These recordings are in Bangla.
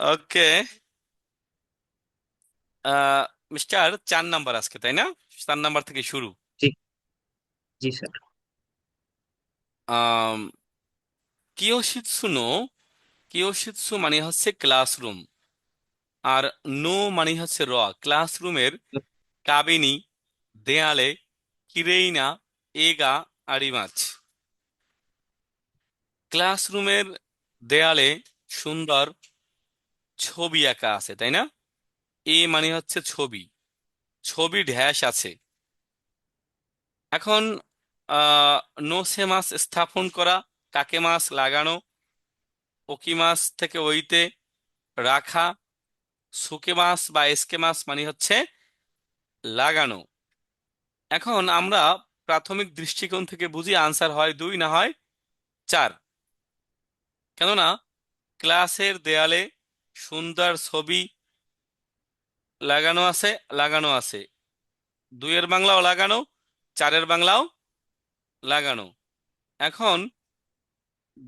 ওকে। আহ মিস্টার 4 নাম্বার আজকে, তাই না? 4 নাম্বার থেকে শুরু। জি। জি স্যার। আম কিয়োশিৎসু নো, কিয়োশিৎসু মানে হচ্ছে ক্লাসরুম, আর নো মানে হচ্ছে ক্লাসরুমের কাবিনী, দেয়ালে, কিরেইনা, এগা, আরিমাচ। ক্লাসরুমের দেয়ালে সুন্দর ছবি আঁকা আছে, তাই না? এ মানে হচ্ছে ছবি, ছবি ড্যাশ আছে। এখন আহ নোসে মাছ স্থাপন করা, কাকে মাছ লাগানো, ওকি মাছ থেকে ওইতে রাখা, সুকে মাছ বা এসকে মাছ মানে হচ্ছে লাগানো। এখন আমরা প্রাথমিক দৃষ্টিকোণ থেকে বুঝি আনসার হয় 2 না হয় 4। কেননা ক্লাসের দেয়ালে সুন্দর ছবি লাগানো আছে, লাগানো আছে। 2-এর বাংলাও লাগানো, 4-এর বাংলাও লাগানো। এখন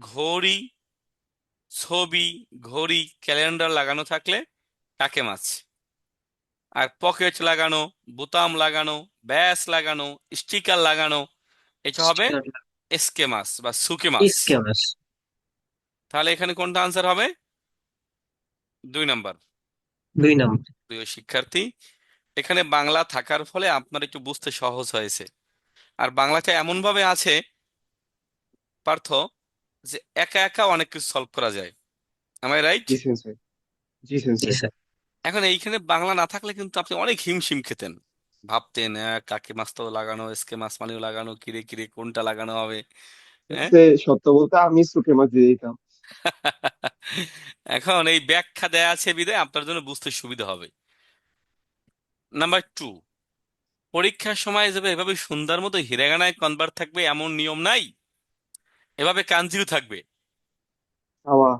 ঘড়ি, ছবি, ঘড়ি, ক্যালেন্ডার লাগানো থাকলে কাকে মাছ। আর পকেট লাগানো, বোতাম লাগানো, ব্যাস লাগানো, স্টিকার লাগানো, এটা হবে স্টিকার। এসকে মাছ বা সুকে মাছ। স্কেমাস। তাহলে এখানে কোনটা আনসার হবে? 2 নাম্বার। 2 নম্বর। প্রিয় শিক্ষার্থী, এখানে বাংলা থাকার ফলে আপনার একটু বুঝতে সহজ হয়েছে। আর বাংলাটা এমন ভাবে আছে পার্থ, যে একা একা অনেক কিছু সলভ করা যায়। আমায় রাইট? জি সেন্সর। জি জি সেন্সর। স্যার। এখন এইখানে বাংলা না থাকলে কিন্তু আপনি অনেক হিমশিম খেতেন, ভাবতেন কাকে মাছ তো লাগানো, এসকে মাছ মানেও লাগানো, কিরে কিরে কোনটা লাগানো হবে। হ্যাঁ। সত্য বলতে আমি সুখে মাছ দিয়ে দিতাম। এখন এই ব্যাখ্যা দেয়া আছে বিধায় আপনার জন্য বুঝতে সুবিধা হবে। নাম্বার 2, পরীক্ষার সময় যাবে এভাবে সুন্দর মতো হিরাগানায় কনভার্ট থাকবে এমন নিয়ম নাই, এভাবে কাঞ্জিও থাকবে। হাওয়া।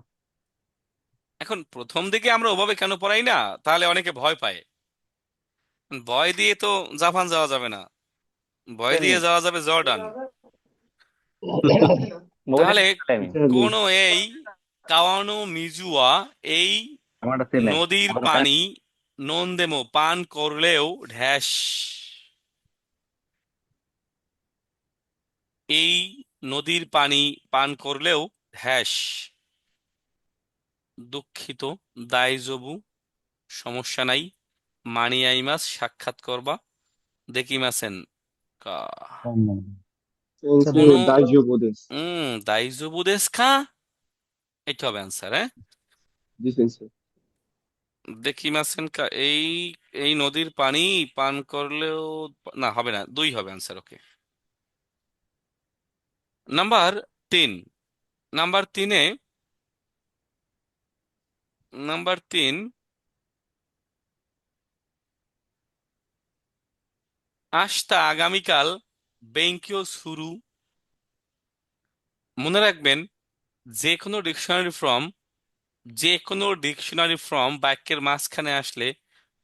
এখন প্রথম দিকে আমরা ওভাবে কেন পড়াই না, তাহলে অনেকে ভয় পায়। ভয় দিয়ে তো জাপান যাওয়া যাবে না, ভয় দিয়ে যাওয়া যাবে জর্ডান। মোবাইলে তাহলে টাইমিং ইতালি। কোন এই কাওয়ানো মিজুয়া, এই আমারটা সেম নাই নদীর আমার পানি কানেক্ট। নন্দেমো পান করলেও ড্যাশ, এই নদীর পানি পান করলেও ড্যাশ, দুঃখিত, দাইজবু, সমস্যা নাই, মানি আইমাস সাক্ষাৎ করবা, দেকিমাসেন কা সেন্সর কোনো দাইজোবো দেশ। দাইজবু দেশ কা, এটা হবে অ্যান্সার। হ্যাঁ, জি সেন্সর। দেকিমাসেন কা, এই এই নদীর পানি পান করলেও, না হবে না, 2 হবে অ্যান্সার। ওকে। নাম্বার 3, নাম্বার 3-এ, নাম্বার 3, আস্তা আগামীকাল বেঙ্কিও শুরু। মনে রাখবেন, যে কোনো ডিকশনারি ফর্ম, যে কোনো ডিকশনারি ফর্ম বাক্যের মাঝখানে আসলে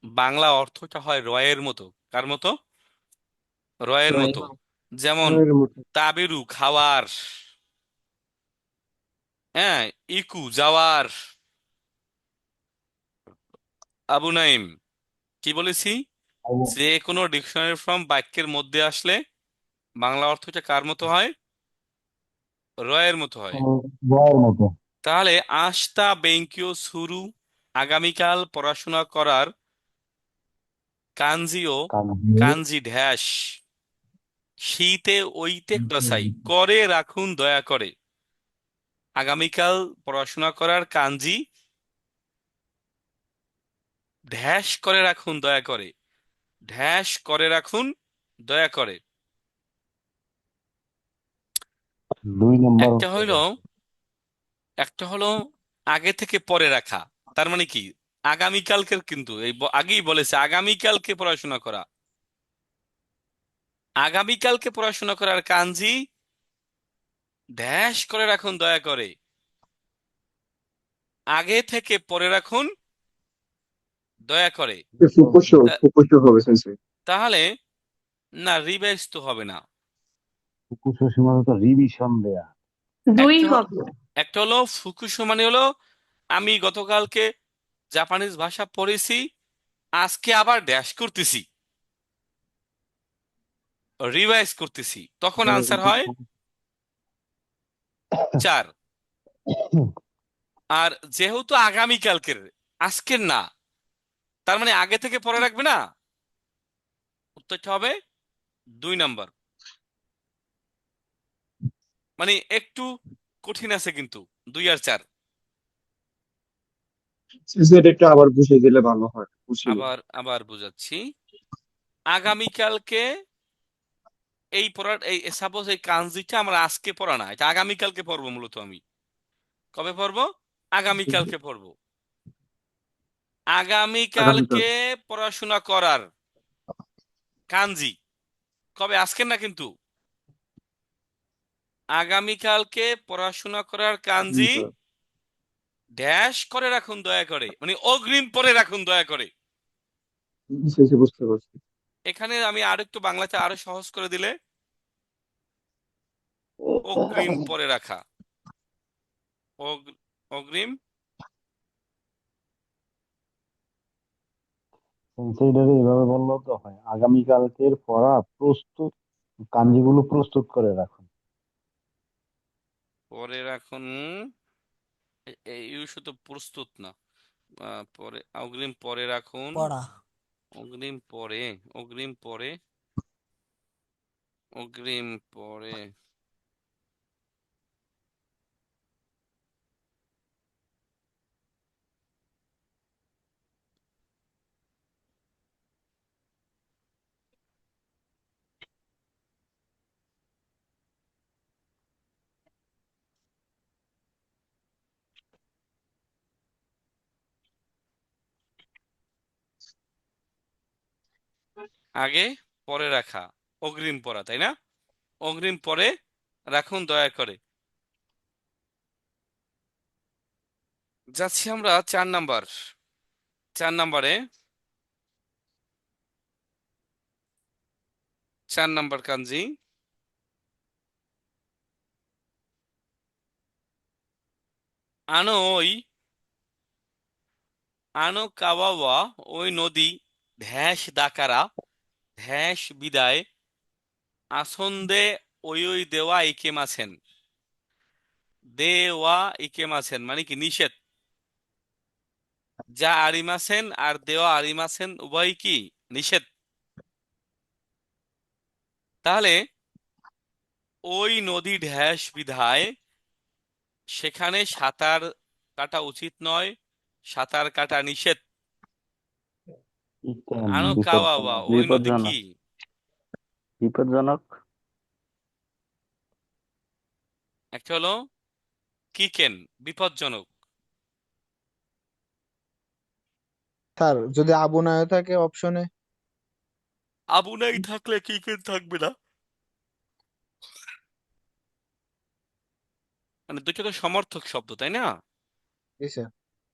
বাংলা অর্থটা হয় রয়ের মতো। কার মতো? রয়ের রয়। মতো। যেমন রয়ের মতো। তাবেরু খাওয়ার, হ্যাঁ, ইকু যাওয়ার, আবু নাইম, কি বলেছি? যে কোনো ডিকশনারি ফর্ম বাক্যের মধ্যে আসলে বাংলা অর্থটা কার মতো হয়? রয়ের মতো হয়। বয়ের মতো। তাহলে আস্তা বেঙ্কিও শুরু, আগামীকাল পড়াশোনা করার, কাঞ্জিও, কাঞ্জি ড্যাশ, শীতে ওইতে কুদাসাই, করে রাখুন দয়া করে। আগামীকাল পড়াশোনা করার কাঞ্জি ড্যাশ করে রাখুন দয়া করে, ড্যাশ করে রাখুন দয়া করে। 2 নম্বর একটা হচ্ছে হইল, এটা। একটা হলো আগে থেকে পরে রাখা। তার মানে কি, আগামীকালকে কিন্তু এই আগেই বলেছে আগামীকালকে পড়াশোনা করা, আগামীকালকে পড়াশোনা করার কাঞ্জি ড্যাশ করে রাখুন দয়া করে, আগে থেকে পরে রাখুন দয়া করে। ফুকুশো, তা- ফুকুশো হবে সেন্সর। তাহলে না, রিভাইজ তো হবে না। কুশল সীমান্ত রিভিশন দেয়া। দুই একটা হবে। একটা হলো ফুকুশো মানে হলো আমি গতকালকে জাপানিজ ভাষা পড়েছি, আজকে আবার ড্যাশ করতেছি, রিভাইজ করতেছি, তখন আনসার হয় 4। আর যেহেতু আগামীকালকের, আজকের না, তার মানে আগে থেকে পড়ে রাখবে না, উত্তরটা হবে 2 নাম্বার। মানে একটু কঠিন আছে কিন্তু, 2 আর 4। সেন্সে এটা একটু আবার বুঝিয়ে দিলে ভালো হয়, বুঝিয়ে। আবার আবার বুঝাচ্ছি। আগামীকালকে এই পড়ার, এই সাপোজ এই কাঞ্জিটা আমরা আজকে পড়া না, এটা আগামীকালকে পড়বো। মূলত আমি কবে পড়বো? আগামীকালকে পড়বো। আগামীকাল। আগামীকালকে পড়াশোনা করার কাঞ্জি কবে? আজকের না কিন্তু। আগামীকালকে পড়াশোনা করার কাঞ্জি আগামীকাল। ড্যাশ করে রাখুন দয়া করে, মানে অগ্রিম পরে রাখুন দয়া করে। সেন্সে বুঝতে পারছি। এখানে আমি আর একটু বাংলাতে আরো সহজ করে দিলে, অগ্রিম পরে রাখা, অগ্রিম। সেইটারে এইভাবে বললেও তো হয়, আগামীকালকের পড়া প্রস্তুত, কাঞ্জিগুলো প্রস্তুত করে রাখুন। পরে রাখুন, এই শুধু প্রস্তুত না, পরে অগ্রিম পরে রাখুন, পড়া। অগ্রিম পরে, অগ্রিম পরে, অগ্রিম পরে। আগে পরে রাখা, অগ্রিম পড়া, তাই না? অগ্রিম পরে রাখুন দয়া করে। যাচ্ছি আমরা 4 নাম্বার। 4 নাম্বারে, 4 নাম্বার কাঞ্জি, আনো ওই, আনো কাওয়াওয়া ওই নদী, ধ্যাস দাকারা, ধ্যাস বিদায়, আসন্দে ওই ওই দেওয়া ইকেমাছেন। দেওয়া ইকেমাছেন মানে কি? নিষেধ। যা আরিমাছেন আর দেওয়া আরিমাছেন উভয় কি? নিষেধ। তাহলে ওই নদী ধ্যাস বিধায় সেখানে সাঁতার কাটা উচিত নয়, সাঁতার কাটা নিষেধ। আনো কাওয়াওয়া বিপজ্জনক। ওই নদী কি? বিপজ্জনক। একটা হলো কিকেন, বিপজ্জনক। স্যার যদি আবু না হয়ে থাকে অপশনে? আবু নাই থাকলে কিকেন থাকবে না, মানে দুটো তো সমর্থক শব্দ, তাই না? জি স্যার।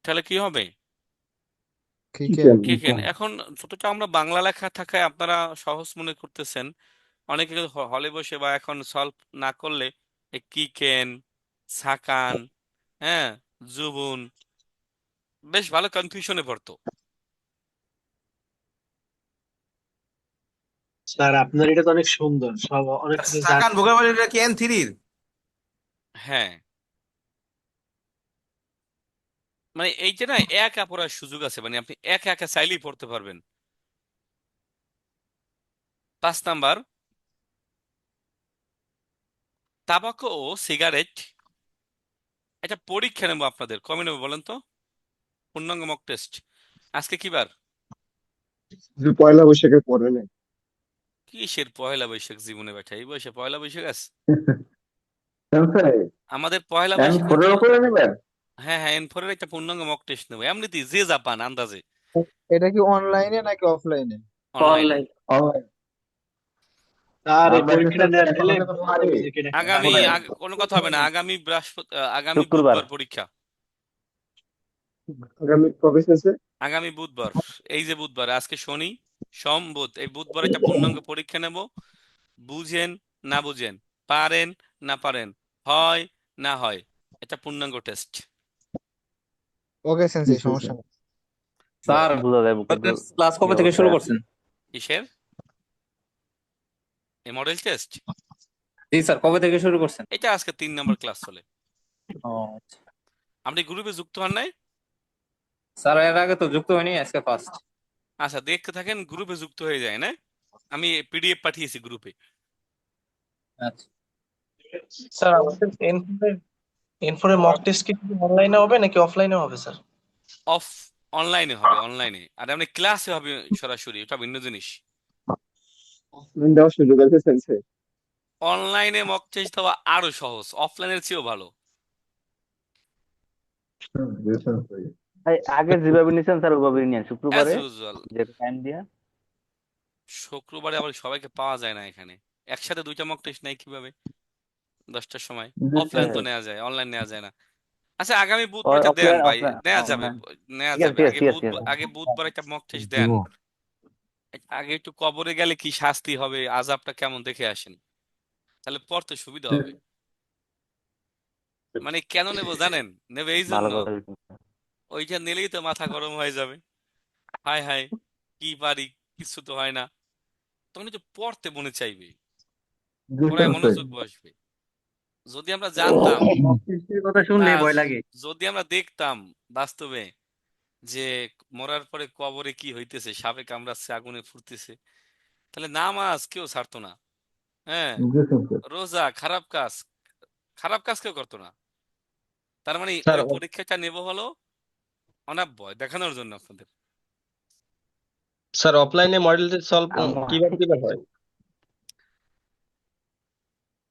তাহলে কি হবে? খিকেন। কিকেন। কিকেন। এখন যতটা আমরা বাংলা লেখা থাকায় আপনারা সহজ মনে করতেছেন, অনেকে কিন্তু হলে বসে বা এখন সলভ না করলে এই কিকেন, সাকান, হ্যাঁ, জুবুন, বেশ ভালো কনফিউশনে পড়তো। স্যার আপনার এটা তো অনেক সুন্দর, সব অনেক কিছু সাকান ভোকাবুলারিটা কি N3-র? হ্যাঁ, মানে এইটা না একা পড়ার সুযোগ আছে, মানে আপনি একা একা চাইলেই পড়তে পারবেন। 5 নাম্বার, তাবাকো ও সিগারেট। এটা পরীক্ষা নেবো আপনাদের, কমে নেবো বলেন তো? পূর্ণাঙ্গ মক টেস্ট। আজকে কি বার? যে পয়লা বৈশাখের পরে নেই। কিসের পয়লা বৈশাখ জীবনে ব্যাটা, এই বয়সে পয়লা বৈশাখ আছে? সেন্সে আমাদের পয়লা এন বৈশাখের ফোরের উপরে নেবেন? হ্যাঁ হ্যাঁ, এন4-এর একটা পূর্ণাঙ্গ মক টেস্ট নেবো এমনিতেই, যে জাপান আন্দাজে। এটা কি অনলাইনে নাকি অফলাইনে? অনলাইনে। অনলাইন। অনলাইন। স্যার এই আর পরীক্ষাটা ব্যাচেলর দেওয়ার এখন দিলে হতে তো পারে। নিজেকে একটা আগামী বানিয়ে কোনো কথা হবে না, আগামী বৃহস্পতি, আগামী শুক্রবার। বুধবার পরীক্ষা। আগামী কবে সেন্সে? আগামী বুধবার, এই যে বুধবার, আজকে শনি, সোম, বুধ, এই বুধবার একটা পূর্ণাঙ্গ পরীক্ষা নেব। বুঝেন না বুঝেন, পারেন না পারেন, হয় না হয়, এটা পূর্ণাঙ্গ টেস্ট। ওকে জি সেন্সেই, সেন্সে। সমস্যা নেই। স্যার বোঝা যাবে কিন্তু আপনাদের ক্লাস কি কবে থেকে শুরু অবস্থায় আছি। করছেন? কিসের এই মডেল টেস্ট? জি স্যার, কবে থেকে শুরু করছেন? এটা আজকে 3 নম্বর ক্লাস চলে। ও আচ্ছা। আপনি গ্রুপে যুক্ত হন নাই? স্যার এর আগে তো যুক্ত হয়নি, আজকে ফার্স্ট। আচ্ছা, দেখতে থাকেন, গ্রুপে যুক্ত হয়ে যায় না? আমি পিডিএফ পাঠিয়েছি গ্রুপে। আচ্ছা স্যার আমাদের এন4 মক টেস্ট কি অনলাইনে হবে নাকি অফলাইনে হবে স্যার? অফ অনলাইনে হবে, অনলাইনে। আর আপনি ক্লাসে হবে সরাসরি, এটা ভিন্ন জিনিস। অফলাইন দেওয়ার সুযোগ আছে সেন্সে? অনলাইনে মক টেস্ট দেওয়া আরো সহজ, অফলাইনের চেয়েও ভালো। এই আগে যেভাবে নিছেন স্যার ওইভাবে নিয়েন অ্যাজ শুক্রবারে ইউজুয়াল। যে টাইম দিয়া। শুক্রবারে আবার সবাইকে পাওয়া যায় না এখানে, একসাথে 2টা মক টেস্ট নেয় কিভাবে 10টার সময়? অফলাইন তো নেওয়া যায়, অনলাইন নেওয়া যায় না। আচ্ছা, আগামী বুধবার এটা দেন অফলাইন ভাই, অফলাইন নেওয়া যাবে, অনলাইন নেওয়া ঠিক আছে যাবে। ঠিক আছে আগে ঠিক আছে ঠিক বুধবার, আছে। আগে বুধবার একটা মক টেস্ট দিব। দেন। আগে একটু কবরে গেলে কি শাস্তি হবে, আযাবটা কেমন দেখে আসেন, তাহলে পড়তে সুবিধা হবে। মানে কেন নেব জানেন? নেবে এই ভালো জন্য, কথা বলছেন। ওইটা নিলেই তো মাথা গরম হয়ে যাবে। হায় হায়, কি পারি, কিছু তো হয় না, তখন একটু পড়তে মনে চাইবে, পড়ায় মনোযোগ বসবে। যদি আমরা জানতাম কথা না, শুনলে ভয় লাগে। যদি আমরা দেখতাম বাস্তবে যে মরার পরে কবরে কি হইতেছে, সাপে কামড়াচ্ছে, আগুনে ফুটতেছে, তাহলে নামাজ কেউ ছাড়তো না। হ্যাঁ, রোজা, খারাপ কাজ কেউ করতো না। তার মানে স্যার ওই পরীক্ষাটা নেব হলো অনাব্যয় দেখানোর জন্য আপনাদের। স্যার অফলাইনে মডেল টেস্ট সলভ কিভাবে হয়?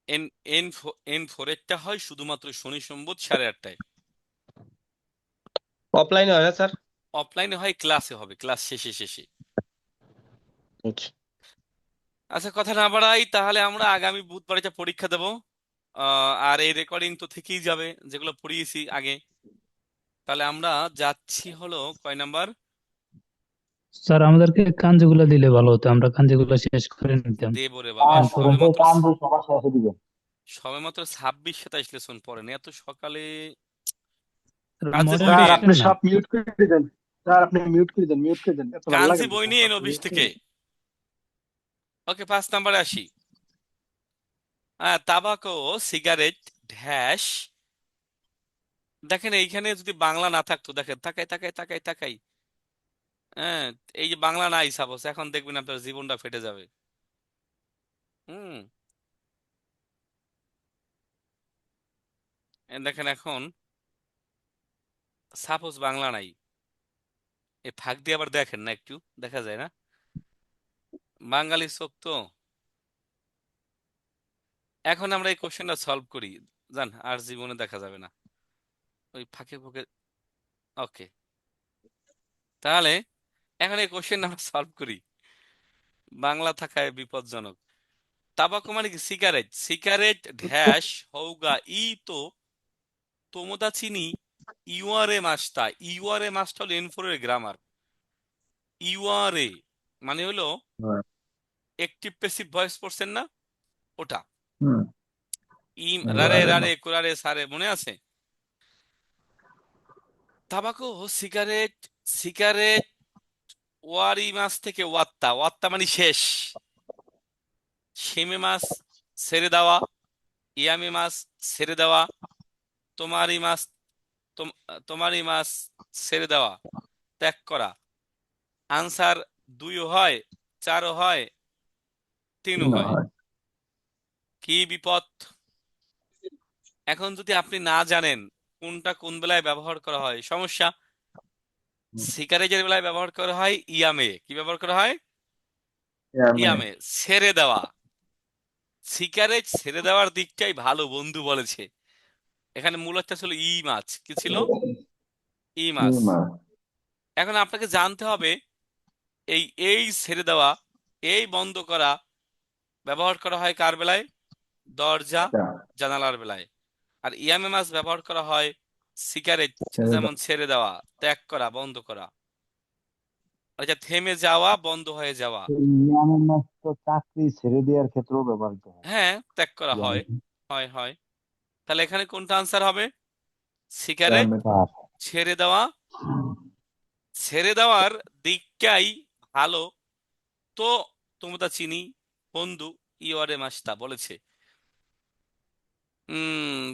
এন এন এন4 হয় শুধুমাত্র শনি সম্বত 8:30টায়। অফলাইনে হয় না স্যার? অফলাইনে হয়, ক্লাসে হবে, ক্লাস শেষে। আচ্ছা। আচ্ছা, কথা না বাড়াই, তাহলে আমরা আগামী বুধবার এটা পরীক্ষা দেব। আর এই রেকর্ডিং তো থেকেই যাবে যেগুলো পড়িয়েছি আগে। তাহলে আমরা যাচ্ছি হলো কয় নাম্বার? স্যার আমাদেরকে কাঞ্জিগুলো দিলে ভালো হতো, আমরা কাঞ্জিগুলো শেষ করে নিতাম। দেব রে বাবা, আর স্টুডেন্টের কাম সবার শেষে দিবেন। সবেমাত্র 26-27 লেসন পড়েন, এত সকালে স্যার, কাঞ্জি মডেল বই স্যার নিয়েন, আপনি টেস্টের না। সব মিউট করে দেন। স্যার আপনি মিউট করে দেন, মিউট করে দেন, এত ভালো লাগে কাঞ্জি না বই স্যার, নিয়েন আপনি অফিস mute করে থেকে। দেন। ওকে, 5 নাম্বারে আসি। তাবাকো, সিগারেট, ড্যাশ। দেখেন এইখানে যদি বাংলা না থাকতো, দেখেন তাকাই, হ্যাঁ, এই যে বাংলা নাই সাপোজ, এখন দেখবেন আপনার জীবনটা ফেটে যাবে। হুম, দেখেন এখন সাপোজ বাংলা নাই, এই ফাঁক দিয়ে আবার দেখেন না, একটু দেখা যায় না, বাঙালি চোখ তো। এখন আমরা এই কোশ্চেনটা সলভ করি, জান, আর জীবনে দেখা যাবে না ওই ফাঁকে ফুঁকে। ওকে, তাহলে এখন এই কোশ্চেন আমরা সলভ করি, বাংলা থাকায় বিপজ্জনক। তাবাকু মানে কি? সিগারেট ড্যাশ হৌগা ই তো তোমোদা চিনি ইউআরএ মাসটা হলো এন4 এর গ্রামার। ইউআরএ মানে হলো একটিভ প্যাসিভ ভয়েস পড়ছেন না, ওটা। রারে কুরারে সারে, মনে আছে? তাবাকু, সিগারেট ওয়ারি মাস থেকে ওয়াত্তা মানে শেষ, সেমে মাস ছেড়ে দেওয়া, ইয়ামে মাস ছেড়ে দেওয়া, তোমারি মাস তোমারি মাস ছেড়ে দেওয়া, ত্যাগ করা। আনসার 2ও হয়, 4ও হয়, 3ও হয়। কি বিপদ! এখন যদি আপনি না জানেন কোনটা কোন বেলায় ব্যবহার করা হয়, সমস্যা। সিগারেটের বেলায় ব্যবহার করা হয় ইয়ামে, কি ব্যবহার করা হয়? ইয়ামে, ছেড়ে দেওয়া। সিগারেট ছেড়ে দেওয়ার দিকটাই ভালো, বন্ধু বলেছে। এখানে মূলটা ছিল ই মাছ, কি ছিল? ই মাছ। এখন আপনাকে জানতে হবে এই ছেড়ে দেওয়া, এই বন্ধ করা ব্যবহার করা হয় কার বেলায়? দরজা জানালার বেলায়। আর ইয়ামে মাছ ব্যবহার করা হয় সিগারেট, যেমন ছেড়ে দেওয়া, ত্যাগ করা, বন্ধ করা। আচ্ছা, থেমে যাওয়া, বন্ধ হয়ে যাওয়া। ইয়ামের মাস তো চাকরি ছেড়ে দেওয়ার ক্ষেত্রেও ব্যবহৃত হয়। হ্যাঁ, ত্যাগ করা হয়, ইয়ামের হয়। তাহলে এখানে কোনটা আনসার হবে? Cigarette pass. ছেড়ে দেওয়া, ছেড়ে দেওয়ার দিকটাই ভালো, তো তোমরা চিনি বন্ধু ইওয়ারে মাস্তা বলেছে।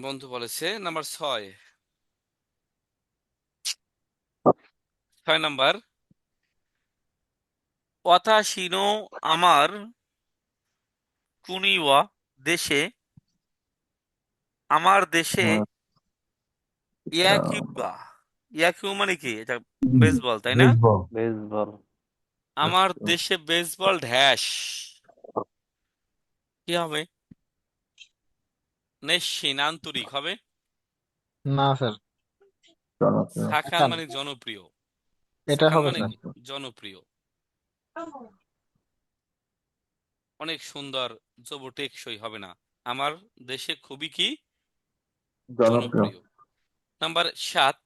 বন্ধু বলেছে নাম্বার 6। 6 নাম্বার, ওয়াতাশিনো আমার কুনিওয়া দেশে, আমার দেশে ইয়াকিবা। ইয়াকিউ মানে কি? এটা বেসবল, তাই না? বেসবল। বেসবল। আমার দেশে বেসবল ড্যাশ কি হবে? নেশিন আন্তরিক হবে। না স্যার, সাখান স্যার মানে জনপ্রিয়। এটা সাখান হবে মানে স্যার। কি? জনপ্রিয়, অনেক সুন্দর, তবু টেকসই হবে না। আমার দেশে খুবই কি জনপ্রিয়। নাম্বার 7।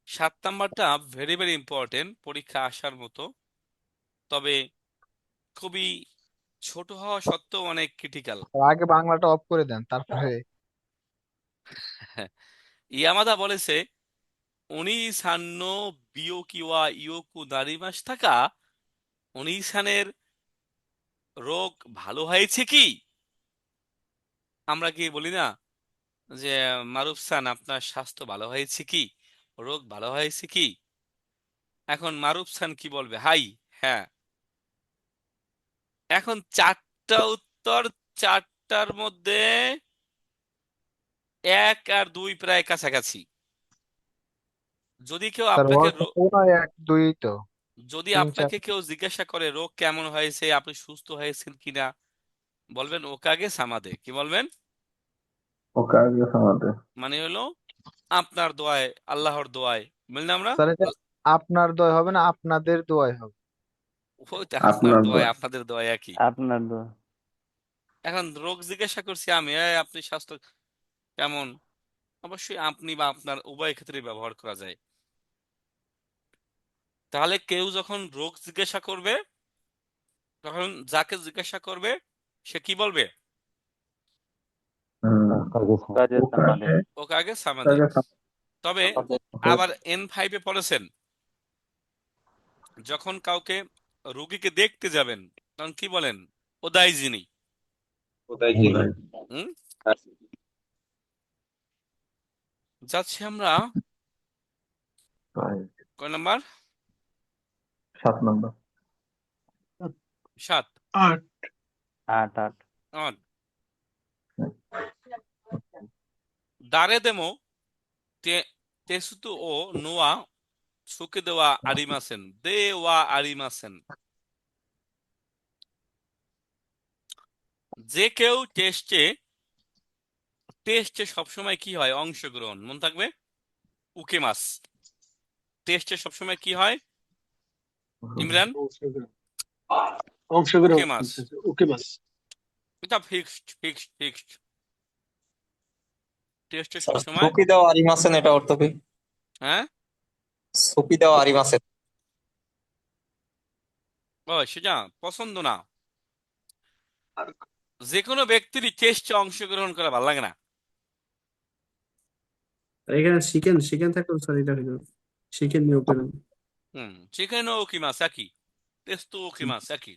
7 নাম্বারটা ভেরি ভেরি ইম্পর্টেন্ট, পরীক্ষা আসার মতো, তবে খুবই ছোট হওয়া সত্ত্বেও অনেক ক্রিটিক্যাল। আগে বাংলাটা অফ করে দেন, তারপরে ইয়ামাদা বলেছে ওনিসান্ন বিয়োকিওয়া ইয়োকু দারিমাস থাকা, ওনিসানের রোগ ভালো হয়েছে কি? আমরা কি বলি না যে মারুফ সান আপনার স্বাস্থ্য ভালো হয়েছে কি, রোগ ভালো হয়েছে কি? এখন মারুফ সান কি বলবে? হাই, হ্যাঁ। এখন 4টা উত্তর, 4টার মধ্যে 1 আর 2 প্রায় কাছাকাছি। যদি কেউ স্যার আপনাকে ওনার 1 2 তো যদি 3 4। আপনাকে কেউ জিজ্ঞাসা করে রোগ কেমন হয়েছে, আপনি সুস্থ হয়েছেন কিনা, বলবেন ওকাগে সামাদে। কি বলবেন? ওকে আগে আমাদের মানে হলো আপনার দোয়ায়, আল্লাহর দোয়ায়। বুঝলি আমরা? স্যার এটা আপনার দয় হবে না, আপনাদের দোয়াই হবে। ওই তো, আপনার আপনার দোয়ায় আপনাদের দোয়ায় একই। আপনার দোয়া। এখন রোগ জিজ্ঞাসা করছি আমি, আপনি স্বাস্থ্য কেমন? অবশ্যই আপনি বা আপনার উভয় ক্ষেত্রে ব্যবহার করা যায়। তাহলে কেউ যখন রোগ জিজ্ঞাসা করবে, তখন যাকে জিজ্ঞাসা করবে সে কি বলবে? কাজে সামাদে। ওকে আগে সামাদে। তবে আবার N5-এ পড়েছেন, যখন কাউকে রোগীকে দেখতে যাবেন তখন কি বলেন? ওদাইজিনি। হুম, যাচ্ছি আমরা কয় নাম্বার? 7 নম্বর। 7। 8। 8 8। অন দারে দেমো তেসুতু ও নোয়া সুকে দেওয়া আরিমাসেন, দেওয়া আরিমাসেন। যে কেউ টেস্টে সবসময় কি হয়? অংশগ্রহণ। মন থাকবে? উকে মাস। টেস্টে সবসময় কি হয় ইমরান? অংশগ্রহণ অংশগ্রহণ উকে মাস। করতেছে। ওকে বাস। এটা ফিক্সড। টেস্টে সবসময় সুপি দেওয়া আরিমাসেন, এটা অর্থ কি? হ্যাঁ, সুপি দেওয়া আরিমাসেন। ও সেটা পছন্দ না। যে কোনো ব্যক্তিরই টেস্টে অংশগ্রহণ করা ভালো লাগে না। এখানে শিখেন থাকলে স্যার এটা হইলো শিখেন নিয়োগ করেন। চিকেন ও কি মাস একই, টেস্ট ও কি মাস একই।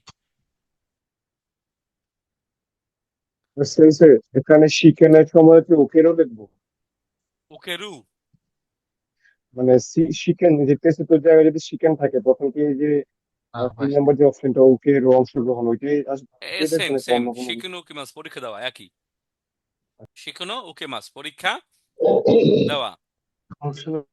স্যার এখানে শিকেনের সময় কি ওকেরও দেখবো? উকেরু মানে শিকেন যে টেস্টের জায়গায় যদি শিকেন থাকে তখন কি এই যে 3 নম্বর যে অপশনটা ওকেরও অংশগ্রহণ ওইটাই আসবে? এটাই দেখবো নাকি সেম অন্য কোনো শিকেন ও কি মাস পরীক্ষা দেওয়া একই। শিকেন ও ওকে মাস পরীক্ষা দেওয়া। অংশগ্রহণ